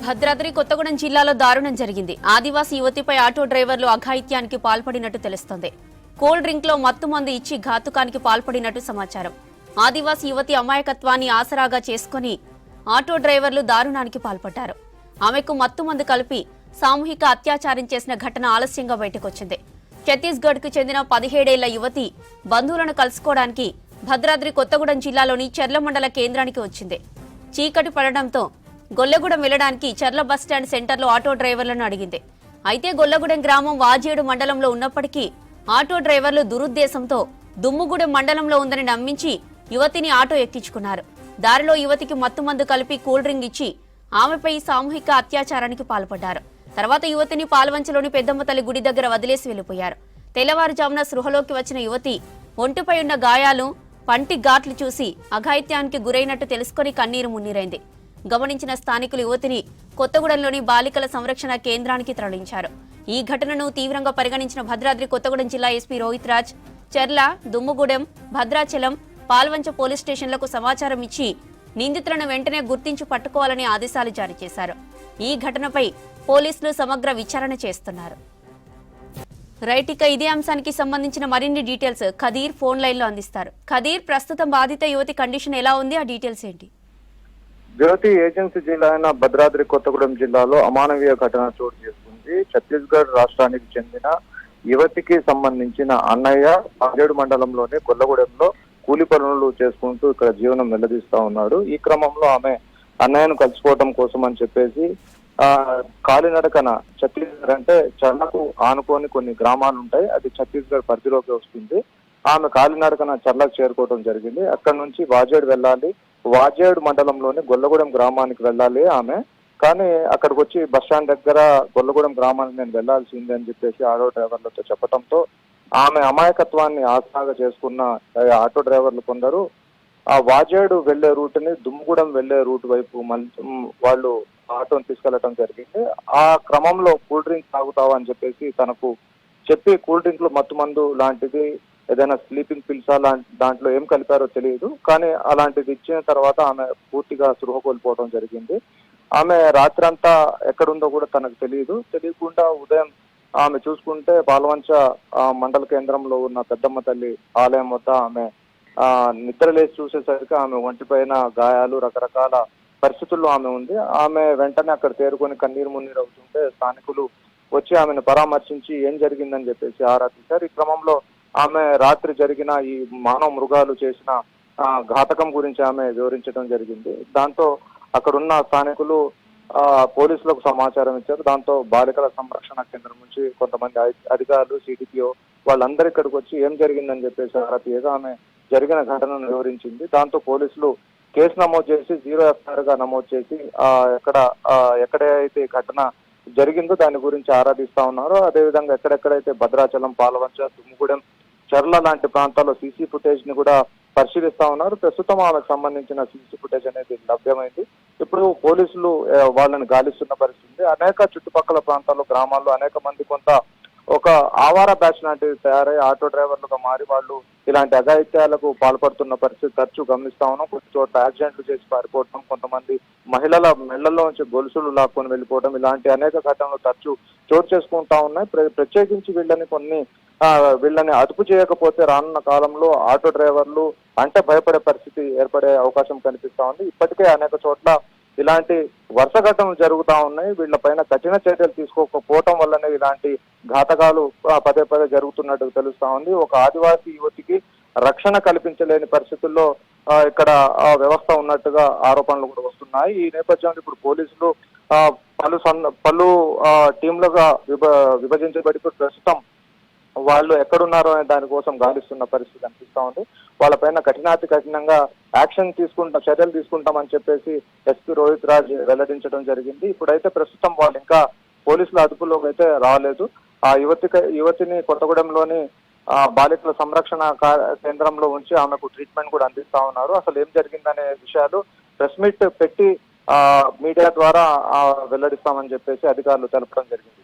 భద్రాద్రి కొత్తగూడెం జిల్లాలో దారుణం జరిగింది. ఆదివాసీ యువతిపై ఆటో డ్రైవర్లు అఘాయిత్యానికి పాల్పడినట్టు తెలుస్తోంది. కూల్ డ్రింక్ లో మత్తుమందు ఇచ్చి ఘాతుకానికి పాల్పడినట్టు సమాచారం. ఆదివాసీ యువతి అమాయకత్వాన్ని ఆసరాగా చేసుకుని ఆటో డ్రైవర్లు దారుణానికి పాల్పడ్డారు. ఆమెకు మత్తుమందు కలిపి సామూహిక అత్యాచారం చేసిన ఘటన ఆలస్యంగా బయటకొచ్చింది. ఛత్తీస్గఢ్ కు చెందిన 17 ఏళ్ల యువతి బంధువులను కలుసుకోవడానికి భద్రాద్రి కొత్తగూడెం జిల్లాలోని చెర్ల మండల కేంద్రానికి వచ్చింది. చీకటి పడడంతో గొల్లగూడెం వెళ్లడానికి చర్ల బస్టాండ్ సెంటర్లో ఆటో డ్రైవర్లను అడిగింది. అయితే గొల్లగూడెం గ్రామం వాజేడు మండలంలో ఉన్నప్పటికీ ఆటో డ్రైవర్లు దురుద్దేశంతో దుమ్ముగూడెం మండలంలో ఉందని నమ్మించి యువతిని ఆటో ఎక్కించుకున్నారు. దారిలో యువతికి మత్తుమందు కలిపి కూల్ డ్రింక్ ఇచ్చి ఆమెపై సామూహిక అత్యాచారానికి పాల్పడ్డారు. తర్వాత యువతిని పాల్వంచలోని పెద్దమ్మ తల్లి గుడి దగ్గర వదిలేసి వెళ్లిపోయారు. తెల్లవారుజామున స్పృహలోకి వచ్చిన యువతి ఒంటిపై ఉన్న గాయాలు, పంటి ఘాట్లు చూసి అఘాయిత్యానికి గురైనట్టు తెలుసుకుని కన్నీరు మున్నీరైంది. గమనించిన స్థానికులు యువతిని కొత్తగూడెంలోని బాలికల సంరక్షణ కేంద్రానికి తరలించారు. ఈ ఘటనను తీవ్రంగా పరిగణించిన భద్రాద్రి కొత్తగూడెం జిల్లా ఎస్పీ రోహిత్ రాజ్ చెర్ల, దుమ్ముగూడెం, భద్రాచలం, పాల్వంచ పోలీస్ స్టేషన్లకు సమాచారం ఇచ్చి నిందితులను వెంటనే గుర్తించి పట్టుకోవాలని ఆదేశాలు జారీ చేశారు. ఈ ఘటనపై పోలీసులు సమగ్ర విచారణ చేస్తున్నారు. రైట్, ఇక ఇదే అంశానికి సంబంధించిన మరిన్ని డీటెయిల్స్ ఖదీర్ ఫోన్ లైన్ లో అందిస్తారు. ఖదీర్, ప్రస్తుతం బాధిత యువతి కండిషన్ ఎలా ఉంది? ఆ డీటెయిల్స్ ఏంటి? జ్యోతి, ఏజెన్సీ జిల్లా అయిన భద్రాద్రి కొత్తగూడెం జిల్లాలో అమానవీయ ఘటన చోటు చేసుకుంది. ఛత్తీస్గఢ్ రాష్ట్రానికి చెందిన యువతికి సంబంధించిన అన్నయ్య వాజేడు మండలంలోని గొల్లగూడెంలో కూలి పనులు చేసుకుంటూ ఇక్కడ జీవనం వెల్లదీస్తా ఉన్నాడు. ఈ క్రమంలో ఆమె అన్నయ్యను కలుసుకోవడం కోసం అని చెప్పేసి కాలినడకన ఛత్తీస్గఢ్ అంటే చర్లకు ఆనుకొని కొన్ని గ్రామాలు ఉంటాయి, అది ఛత్తీస్గఢ్ పరిధిలోకి వస్తుంది. ఆమె కాలినడకన చర్లకు చేరుకోవడం జరిగింది. అక్కడ నుంచి వాజేడు వెళ్ళాలి, వాజేడు మండలంలోని గొల్లగూడెం గ్రామానికి వెళ్ళాలి ఆమె. కానీ అక్కడికి వచ్చి బస్టాండ్ దగ్గర గొల్లగూడెం గ్రామానికి నేను వెళ్లాల్సింది అని చెప్పేసి ఆటో డ్రైవర్లతో చెప్పడంతో ఆమె అమాయకత్వాన్ని ఆసరాగా చేసుకున్న ఆటో డ్రైవర్లు కొందరు ఆ వాజేడు వెళ్లే రూట్ ని దుమ్ముగూడెం వెళ్లే రూట్ వైపు వాళ్ళు ఆటోని తీసుకెళ్లడం జరిగింది. ఆ క్రమంలో కూల్ డ్రింక్ తాగుతావా అని చెప్పేసి తనకు చెప్పి కూల్ డ్రింక్ లో మత్తుమందు లాంటిది ఏదైనా స్లీపింగ్ పిల్సా దాంట్లో ఏం కలిపారో తెలియదు, కానీ అలాంటిది ఇచ్చిన తర్వాత ఆమె పూర్తిగా స్పృహ కోల్పోవడం జరిగింది. ఆమె రాత్రంతా ఎక్కడుందో కూడా తనకు తెలియకుండా ఉదయం ఆమె చూసుకుంటే పాల్వంచ మండల కేంద్రంలో ఉన్న పెద్దమ్మ తల్లి ఆలయం వద్ద ఆమె నిద్రలేసి చూసేసరికి ఆమె ఒంటిపైన గాయాలు, రకరకాల పరిస్థితుల్లో ఆమె ఉంది. ఆమె వెంటనే అక్కడ తేరుకొని కన్నీరు మున్నీరు అవుతుంటే స్థానికులు వచ్చి ఆమెను పరామర్శించి ఏం జరిగిందని చెప్పేసి ఆరా తీశారు. ఈ క్రమంలో ఆమె రాత్రి జరిగిన ఈ మానవ మృగాలు చేసిన ఘాతకం గురించి ఆమె వివరించడం జరిగింది. దాంతో అక్కడున్న స్థానికులు పోలీసులకు సమాచారం ఇచ్చారు. దాంతో బాలికల సంరక్షణ కేంద్రం నుంచి కొంతమంది అధికారులు, సిడిపిఓ వాళ్ళందరూ ఇక్కడికి వచ్చి ఏం జరిగిందని చెప్పేసి ఆరా తీయగా ఆమె జరిగిన ఘటనను వివరించింది. దాంతో పోలీసులు కేసు నమోదు చేసి 0 FIR గా నమోదు చేసి ఎక్కడైతే ఘటన జరిగిందో దాని గురించి ఆరాధిస్తా ఉన్నారు. అదేవిధంగా ఎక్కడెక్కడైతే భద్రాచలం, పాల్వంచ, దుమ్ముగూడెం, చర్ల లాంటి ప్రాంతాల్లో సీసీ ఫుటేజ్ ని కూడా పరిశీలిస్తా ఉన్నారు. ప్రస్తుతం ఆమెకు సంబంధించిన సీసీ ఫుటేజ్ అనేది లభ్యమైంది. ఇప్పుడు పోలీసులు వాళ్ళని గాలిస్తున్న పరిస్థితి. అనేక చుట్టుపక్కల ప్రాంతాల్లో, గ్రామాల్లో అనేక మంది కొంత ఒక ఆవార బ్యాచ్ లాంటివి తయారై ఆటో డ్రైవర్లుగా మారి వాళ్ళు ఇలాంటి అఘాయిత్యాలకు పాల్పడుతున్న పరిస్థితి తరచూ గమనిస్తా ఉన్నాం. కొన్ని చోట్ల యాక్సిడెంట్లు చేసి పారిపోవడం, కొంతమంది మహిళల మెళ్లలో నుంచి గొలుసులు లాక్కొని వెళ్ళిపోవడం, ఇలాంటి అనేక ఘటనలు తరచూ చోటు చేసుకుంటా ఉన్నాయి. ప్రత్యేకించి వీళ్ళని అదుపు చేయకపోతే రానున్న కాలంలో ఆటో డ్రైవర్లు అంటే భయపడే పరిస్థితి ఏర్పడే అవకాశం కనిపిస్తా ఉంది. ఇప్పటికే అనేక చోట్ల ఇలాంటి వరుస ఘటనలు జరుగుతా ఉన్నాయి. వీళ్ళపైన కఠిన చర్యలు తీసుకోకపోవటం వల్లనే ఇలాంటి ఘాతకాలు పదే జరుగుతున్నట్టు తెలుస్తా ఉంది. ఒక ఆదివాసీ యువతికి రక్షణ కల్పించలేని పరిస్థితుల్లో ఇక్కడ వ్యవస్థ ఉన్నట్టుగా ఆరోపణలు కూడా వస్తున్నాయి. ఈ నేపథ్యంలో ఇప్పుడు పోలీసులు పలు టీంలుగా విభజించబడి ప్రస్తుతం వాళ్ళు ఎక్కడున్నారో అనే దానికోసం గాలిస్తున్న పరిస్థితి కనిపిస్తా ఉంది. వాళ్ళపైన కఠినంగా చర్యలు తీసుకుంటామని చెప్పేసి ఎస్పీ రోహిత్ రాజ్ వెల్లడించడం జరిగింది. ఇప్పుడైతే ప్రస్తుతం వాళ్ళు ఇంకా పోలీసుల అదుపులోకి అయితే రాలేదు. ఆ యువతిని కొత్తగూడెంలోని బాలికల సంరక్షణ కేంద్రంలో ఉంచి ఆమెకు ట్రీట్మెంట్ కూడా అందిస్తా ఉన్నారు. అసలు ఏం జరిగిందనే విషయాలు ప్రెస్ మీట్ పెట్టి మీడియా ద్వారా వెల్లడిస్తామని చెప్పేసి అధికారులు తెలపడం జరిగింది.